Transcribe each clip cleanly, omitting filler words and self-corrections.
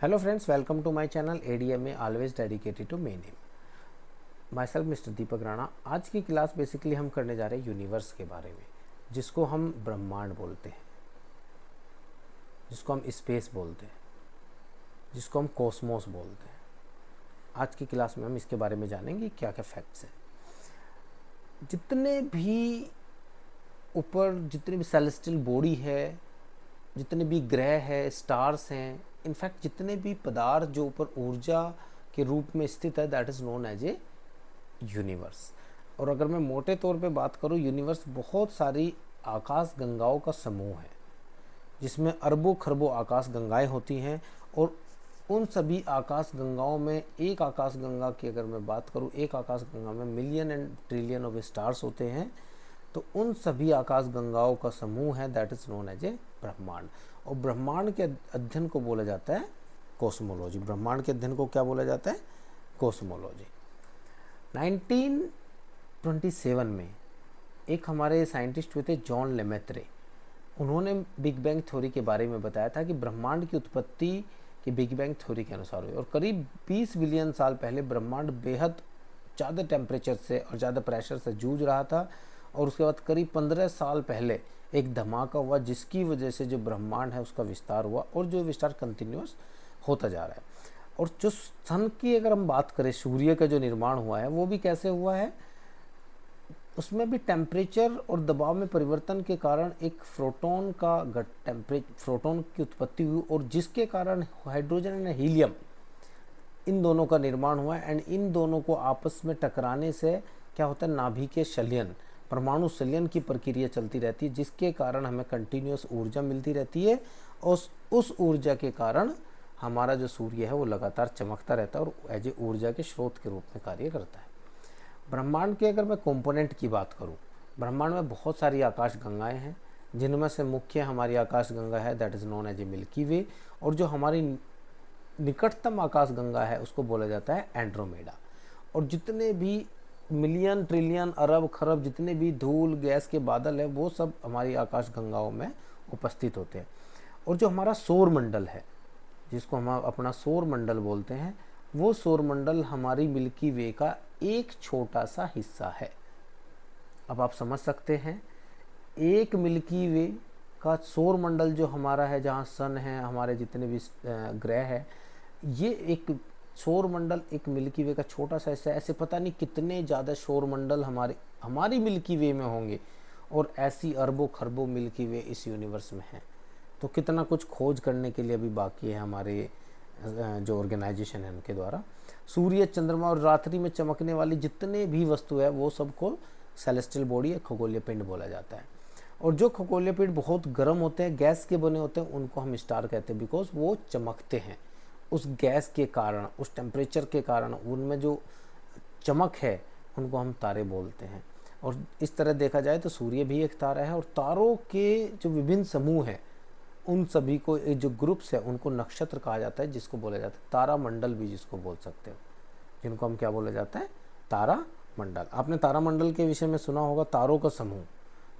Hello friends, welcome to my channel ADMA always dedicated to main aim. Myself Mr. दीपक राणा। आज की class basically हम करने जा रहे हैं यूनिवर्स के बारे में, जिसको हम ब्रह्मांड बोलते हैं, जिसको हम स्पेस बोलते हैं, जिसको हम कॉस्मोस बोलते हैं। आज की क्लास में हम इसके बारे में जानेंगे क्या क्या फैक्ट्स हैं। जितने भी ऊपर जितनी भी सेलेस्टियल बॉडी है, जितने भी ग्रह है, स्टार्स हैं, इनफैक्ट जितने भी पदार्थ जो ऊपर ऊर्जा के रूप में स्थित है, that is known as a universe. और अगर मैं मोटे तौर पे बात करूँ, यूनिवर्स बहुत सारी आकाश गंगाओं का समूह है, जिसमें अरबों खरबों आकाश गंगाएं होती हैं। और उन सभी आकाश गंगाओं में एक आकाश गंगा की अगर मैं बात करूँ, एक आकाश गंगा में million and trillion of stars होते हैं। तो उन सभी आकाश गंगाओं का समूह है, that is known as a ब्रह्मांड। और ब्रह्मांड के अध्ययन को बोला जाता है कॉस्मोलॉजी। ब्रह्मांड के अध्ययन को क्या बोला जाता है? कॉस्मोलॉजी। 1927 में एक हमारे साइंटिस्ट हुए थे, जॉन लेमेत्रे। उन्होंने बिग बैंग थ्योरी के बारे में बताया था कि ब्रह्मांड की उत्पत्ति की बिग बैंग थ्योरी के अनुसार हुई। और करीब 20 बिलियन साल पहले ब्रह्मांड बेहद ज़्यादा टेम्परेचर से और ज़्यादा प्रेशर से जूझ रहा था। और उसके बाद करीब 15 साल पहले एक धमाका हुआ, जिसकी वजह से जो ब्रह्मांड है उसका विस्तार हुआ, और जो विस्तार कंटिन्यूस होता जा रहा है। और जो सन की अगर हम बात करें, सूर्य का जो निर्माण हुआ है वो भी कैसे हुआ है? उसमें भी टेम्परेचर और दबाव में परिवर्तन के कारण एक प्रोटॉन प्रोटॉन की उत्पत्ति हुई, और जिसके कारण हाइड्रोजन एंड हीलियम, इन दोनों का निर्माण हुआ है। एंड इन दोनों को आपस में टकराने से क्या होता है? नाभिकीय शल्यन, परमाणु संलयन की प्रक्रिया चलती रहती है, जिसके कारण हमें कंटिन्यूस ऊर्जा मिलती रहती है। और उस ऊर्जा के कारण हमारा जो सूर्य है वो लगातार चमकता रहता है और एज ए ऊर्जा के स्रोत के रूप में कार्य करता है। ब्रह्मांड के अगर मैं कंपोनेंट की बात करूं, ब्रह्मांड में बहुत सारी आकाश गंगाएं हैं, जिनमें से मुख्य हमारी आकाश गंगा है, that is known as a Milky Way. और जो हमारी निकटतम आकाश गंगा है उसको बोला जाता है एंड्रोमेडा। और जितने भी मिलियन ट्रिलियन अरब खरब जितने भी धूल गैस के बादल है, वो सब हमारी आकाश गंगाओं में उपस्थित होते हैं। और जो हमारा सौर मंडल है, जिसको हम अपना सौर मंडल बोलते हैं, वो सौर मंडल हमारी मिल्की वे का एक छोटा सा हिस्सा है। अब आप समझ सकते हैं, एक मिल्की वे का सौर मंडल जो हमारा है, जहाँ सन है, हमारे जितने भी ग्रह है, ये एक सौर मंडल एक मिल्की वे का छोटा सा हिस्सा है। ऐसे पता नहीं कितने ज़्यादा सौर मंडल हमारी मिल्की वे में होंगे, और ऐसी अरबों खरबों मिल्की वे इस यूनिवर्स में हैं। तो कितना कुछ खोज करने के लिए अभी बाकी है हमारे जो ऑर्गेनाइजेशन है उनके द्वारा। सूर्य, चंद्रमा और रात्रि में चमकने वाली जितने भी वस्तु है, वो सबको सेलेस्टियल बॉडी या खगोलीय पिंड बोला जाता है। और जो खगोलीय पिंड बहुत गर्म होते हैं, गैस के बने होते हैं, उनको हम स्टार कहते हैं, बिकॉज वो चमकते हैं। उस गैस के कारण, उस टेम्परेचर के कारण उनमें जो चमक है, उनको हम तारे बोलते हैं। और इस तरह देखा जाए तो सूर्य भी एक तारा है। और तारों के जो विभिन्न समूह हैं, उन सभी को, जो ग्रुप्स है, उनको नक्षत्र कहा जाता है, जिसको बोला जाता है तारा मंडल भी जिसको बोल सकते हो, जिनको हम क्या बोला जाता है? तारा मंडल। आपने तारा मंडल के विषय में सुना होगा, तारों का समूह।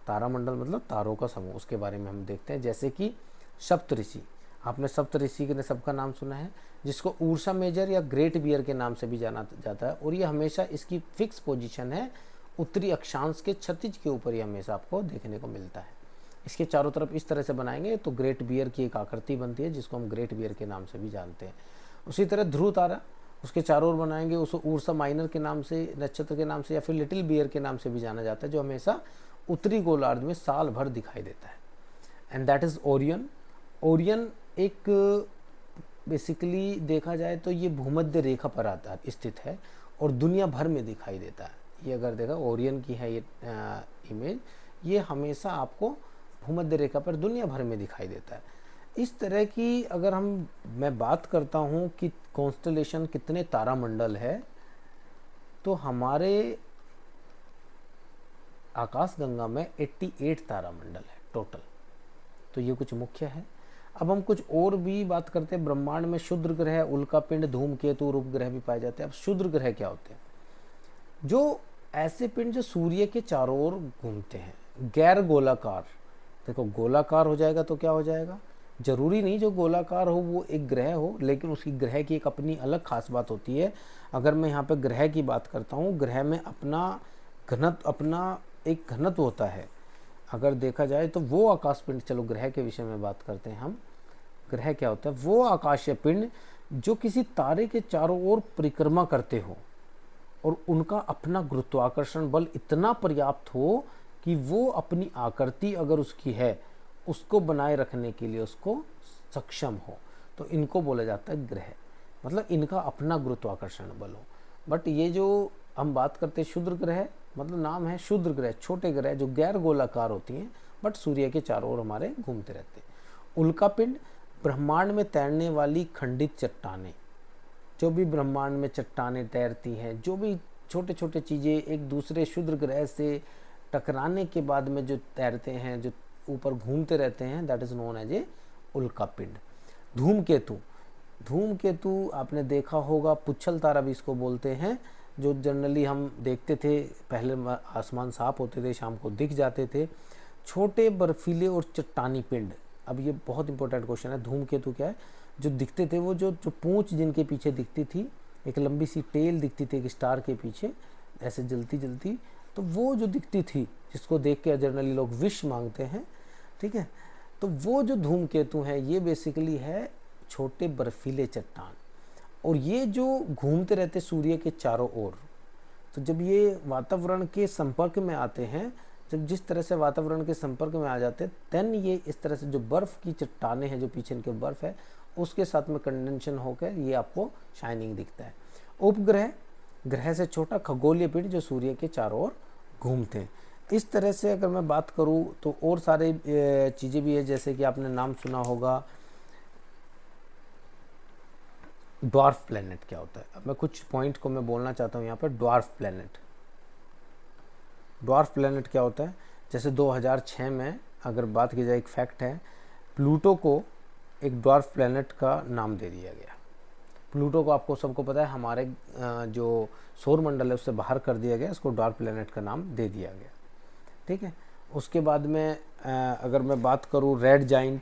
तारा मंडल मतलब तारों का समूह, उसके बारे में हम देखते हैं। जैसे कि सप्तऋषि, आपने सप्तऋषि ने सबका नाम सुना है, जिसको उर्सा मेजर या ग्रेट बियर के नाम से भी जाना जाता है। और ये हमेशा इसकी फिक्स पोजीशन है, उत्तरी अक्षांश के क्षितिज के ऊपर ही हमेशा आपको देखने को मिलता है। इसके चारों तरफ इस तरह से बनाएंगे तो ग्रेट बियर की एक आकृति बनती है, जिसको हम ग्रेट बियर के नाम से भी जानते हैं। उसी तरह ध्रुव तारा, उसके चारों ओर बनाएंगे, उसको उर्सा माइनर के नाम से, नक्षत्र के नाम से, या फिर लिटिल बियर के नाम से भी जाना जाता है, जो हमेशा उत्तरी गोलार्ध में साल भर दिखाई देता है। And that is Orion. Orion एक बेसिकली देखा जाए तो ये भूमध्य रेखा पर स्थित है और दुनिया भर में दिखाई देता है। ये अगर देखा, ओरियन की है ये इमेज, ये हमेशा आपको भूमध्य रेखा पर दुनिया भर में दिखाई देता है। इस तरह की अगर मैं बात करता हूँ कि कॉन्स्टलेशन कितने तारामंडल है, तो हमारे आकाश गंगा में 88 तारामंडल है टोटल। तो ये कुछ मुख्य है। अब हम कुछ और भी बात करते हैं। ब्रह्मांड में क्षुद्र ग्रह, उल्कापिंड, धूमकेतु और उपग्रह भी पाए जाते हैं। अब क्षुद्र ग्रह क्या होते हैं? जो ऐसे पिंड जो सूर्य के चारों ओर घूमते हैं, गैर गोलाकार। देखो, गोलाकार हो जाएगा तो क्या हो जाएगा? जरूरी नहीं जो गोलाकार हो वो एक ग्रह हो, लेकिन उसकी ग्रह की एक अपनी अलग खास बात होती है। अगर मैं यहाँ पे ग्रह की बात करता हूँ, ग्रह में अपना घनत्व, अपना एक घनत्व होता है। अगर देखा जाए तो वो आकाश पिंड, चलो ग्रह के विषय में बात करते हैं हम। ग्रह क्या होता है? वो आकाशीय पिंड जो किसी तारे के चारों ओर परिक्रमा करते हो और उनका अपना गुरुत्वाकर्षण बल इतना पर्याप्त हो कि वो अपनी आकृति अगर उसकी है उसको बनाए रखने के लिए उसको सक्षम हो, तो इनको बोला जाता है ग्रह। मतलब इनका अपना गुरुत्वाकर्षण बल हो। बट ये जो हम बात करते हैं क्षुद्र ग्रह, मतलब नाम है क्षुद्र ग्रह, छोटे ग्रह जो गैर गोलाकार होती हैं बट सूर्य के चारों ओर हमारे घूमते रहते हैं। उल्का पिंड, ब्रह्मांड में तैरने वाली खंडित चट्टानें, जो भी ब्रह्मांड में चट्टानें तैरती हैं, जो भी छोटे छोटे चीज़ें एक दूसरे क्षुद्र ग्रह से टकराने के बाद में जो तैरते हैं, जो ऊपर घूमते रहते हैं, that is known as a उल्का पिंड। धूमकेतु, धूमकेतु आपने देखा होगा, पुच्छल तारा भी इसको बोलते हैं, जो जनरली हम देखते थे पहले, आसमान साफ होते थे, शाम को दिख जाते थे। छोटे बर्फीले और चट्टानी पिंड, अब ये बहुत इंपॉर्टेंट क्वेश्चन है। धूमकेतु क्या है? जो दिखते थे वो जो पूंछ जिनके पीछे दिखती थी, एक लंबी सी टेल दिखती थी एक स्टार के पीछे ऐसे जलती जलती, तो वो जो दिखती थी जिसको देख के जनरली लोग विश मांगते हैं, ठीक है, तो वो जो धूमकेतु है ये बेसिकली है छोटे बर्फीले चट्टान, और ये जो घूमते रहते सूर्य के चारों ओर। तो जब ये वातावरण के संपर्क में आते हैं, जब जिस तरह से वातावरण के संपर्क में आ जाते हैं, देन ये इस तरह से जो बर्फ़ की चट्टानें हैं, जो पीछे इनके बर्फ़ है, उसके साथ में कंडेंशन होकर ये आपको शाइनिंग दिखता है। उपग्रह, ग्रह से छोटा खगोलीय पिंड जो सूर्य के चारों ओर घूमते हैं। इस तरह से अगर मैं बात करूं तो और सारे चीज़ें भी है, जैसे कि आपने नाम सुना होगा ड्वार्फ प्लैनेट क्या होता है। अब मैं कुछ पॉइंट को मैं बोलना चाहता हूँ यहाँ पर। ड्वार्फ प्लैनेट, ड्वार्फ प्लैनेट क्या होता है? जैसे 2006 में अगर बात की जाए, एक फैक्ट है, प्लूटो को एक ड्वार्फ प्लैनेट का नाम दे दिया गया। प्लूटो को आपको सबको पता है हमारे जो सौर मंडल है उससे बाहर कर दिया गया, इसको ड्वार्फ प्लैनेट का नाम दे दिया गया, ठीक है। उसके बाद में अगर मैं बात करूँ रेड जाइंट,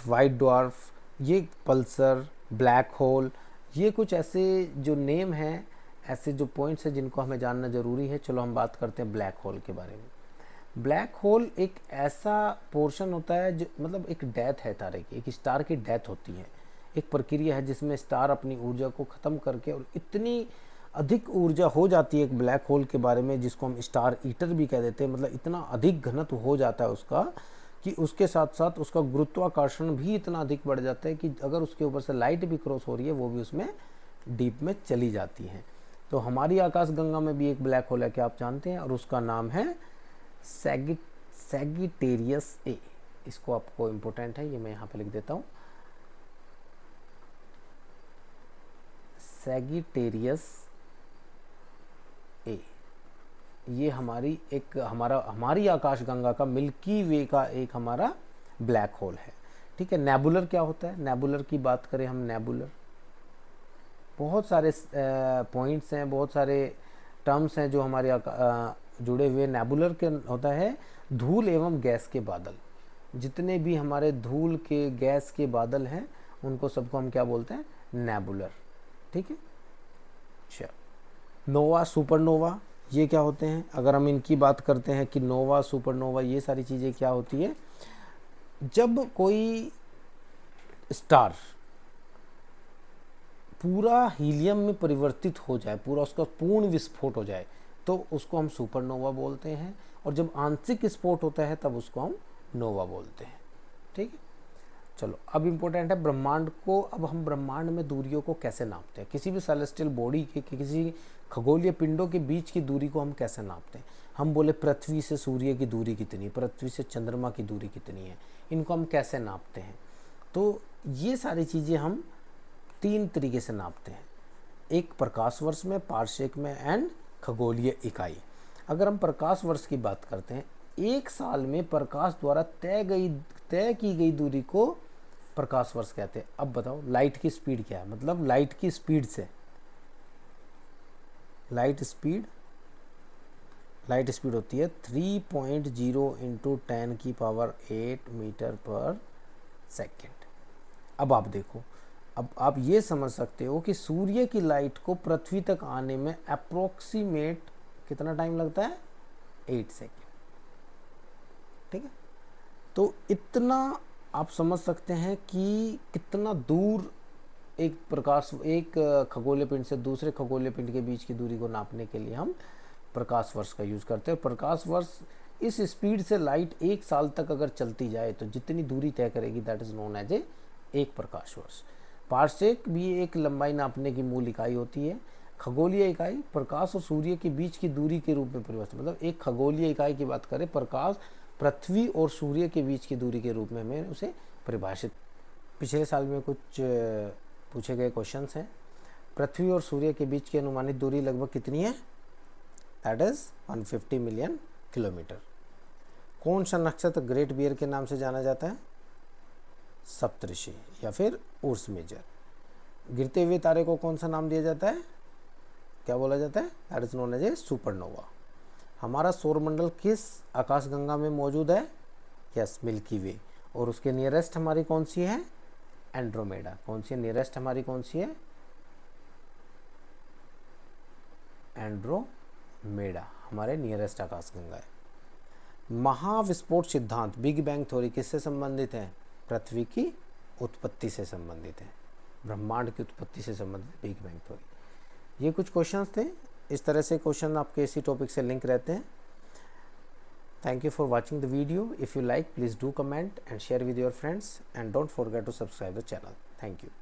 वाइट ड्वार्फ, ये पल्सर, ब्लैक होल, ये कुछ ऐसे जो नेम हैं, ऐसे जो पॉइंट्स हैं जिनको हमें जानना ज़रूरी है। चलो हम बात करते हैं ब्लैक होल के बारे में। ब्लैक होल एक ऐसा पोर्शन होता है जो मतलब एक डेथ है तारे की, एक स्टार की डेथ होती है, एक प्रक्रिया है जिसमें स्टार अपनी ऊर्जा को ख़त्म करके, और इतनी अधिक ऊर्जा हो जाती है एक ब्लैक होल के बारे में, जिसको हम स्टार ईटर भी कह देते हैं, मतलब इतना अधिक घनत्व हो जाता है उसका कि उसके साथ साथ उसका गुरुत्वाकर्षण भी इतना अधिक बढ़ जाता है कि अगर उसके ऊपर से लाइट भी क्रॉस हो रही है वो भी उसमें डीप में चली जाती है। तो हमारी आकाशगंगा में भी एक ब्लैक होल है, क्या आप जानते हैं? और उसका नाम है सैगिटेरियस ए। इसको आपको इम्पोर्टेंट है, ये मैं यहाँ पे लिख देता हूँ, सैगिटेरियस ए। ये हमारी आकाशगंगा का मिल्की वे का एक हमारा ब्लैक होल है, ठीक है। नेबुलर क्या होता है? नेबुलर की बात करें हम, नेबुलर बहुत सारे पॉइंट्स हैं, बहुत सारे टर्म्स हैं जो हमारे जुड़े हुए। नेबुलर के होता है धूल एवं गैस के बादल, जितने भी हमारे धूल के गैस के बादल हैं उनको सबको हम क्या बोलते हैं? नेबुलर, ठीक है। अच्छा, नोवा, सुपरनोवा, ये क्या होते हैं? अगर हम इनकी बात करते हैं कि नोवा, सुपरनोवा, ये सारी चीज़ें क्या होती है? जब कोई स्टार पूरा हीलियम में परिवर्तित हो जाए, पूरा उसका पूर्ण विस्फोट हो जाए, तो उसको हम सुपरनोवा बोलते हैं, और जब आंशिक स्फोट होता है तब उसको हम नोवा बोलते हैं, ठीक है। चलो अब इम्पोर्टेंट है ब्रह्मांड को। अब हम ब्रह्मांड में दूरियों को कैसे नापते हैं? किसी भी सेलेस्टियल बॉडी के, किसी खगोलीय पिंडों के बीच की दूरी को हम कैसे नापते हैं? हम बोले पृथ्वी से सूर्य की दूरी कितनी, पृथ्वी से चंद्रमा की दूरी कितनी है, इनको हम कैसे नापते हैं? तो ये सारी चीज़ें हम 3 तरीके से नापते हैं, एक प्रकाश वर्ष में, पार्सेक में एंड खगोलीय इकाई। अगर हम प्रकाश वर्ष की बात करते हैं, एक साल में प्रकाश द्वारा तय की गई दूरी को प्रकाश वर्ष कहते हैं। अब बताओ लाइट की स्पीड क्या है? मतलब लाइट की स्पीड से, लाइट स्पीड होती है 3.0 × 10⁸ मीटर पर सेकेंड। अब आप देखो, अब आप ये समझ सकते हो कि सूर्य की लाइट को पृथ्वी तक आने में अप्रोक्सीमेट कितना टाइम लगता है, 8 सेकेंड। ठीक है, तो इतना आप समझ सकते हैं कि कितना दूर एक खगोलीय पिंड से दूसरे खगोलीय पिंड के बीच की दूरी को नापने के लिए हम प्रकाश वर्ष का यूज़ करते हैं। प्रकाश वर्ष इस स्पीड से लाइट 1 साल तक अगर चलती जाए तो जितनी दूरी तय करेगी दैट इज़ नोन एज एक प्रकाश वर्ष। पार्सेक भी एक लंबाई नापने की मूल इकाई होती है। खगोलीय इकाई प्रकाश और सूर्य के बीच की दूरी के रूप में परिभाषित, मतलब एक खगोलीय इकाई की बात करें, प्रकाश पृथ्वी और सूर्य के बीच की दूरी के रूप में हमें उसे परिभाषित। पिछले साल में कुछ पूछे गए क्वेश्चंस हैं। पृथ्वी और सूर्य के बीच की अनुमानित दूरी लगभग कितनी है, दैट इज 150 मिलियन किलोमीटर। कौन सा नक्षत्र ग्रेट बियर के नाम से जाना जाता है, सप्तऋषि या फिर उर्स मेजर। गिरते हुए तारे को कौन सा नाम दिया जाता है, क्या बोला जाता है, that is known as a supernova. हमारा सौरमंडल किस आकाशगंगा में मौजूद है, यस मिल्की वे। और उसके नियरेस्ट हमारी कौन सी है, एंड्रोमेडा। कौन सी नियरेस्ट हमारी कौन सी है, एंड्रोमेडा हमारे नियरेस्ट आकाशगंगा है। महाविस्फोट सिद्धांत बिग बैंग थ्योरी किससे संबंधित है, पृथ्वी की उत्पत्ति से संबंधित है, ब्रह्मांड की उत्पत्ति से संबंधित बिग बैंग थ्योरी। ये कुछ क्वेश्चंस थे। इस तरह से क्वेश्चन आपके इसी टॉपिक से लिंक रहते हैं। Thank you for watching the video. If you like, please do comment and share with your friends, and don't forget to subscribe the channel. Thank you.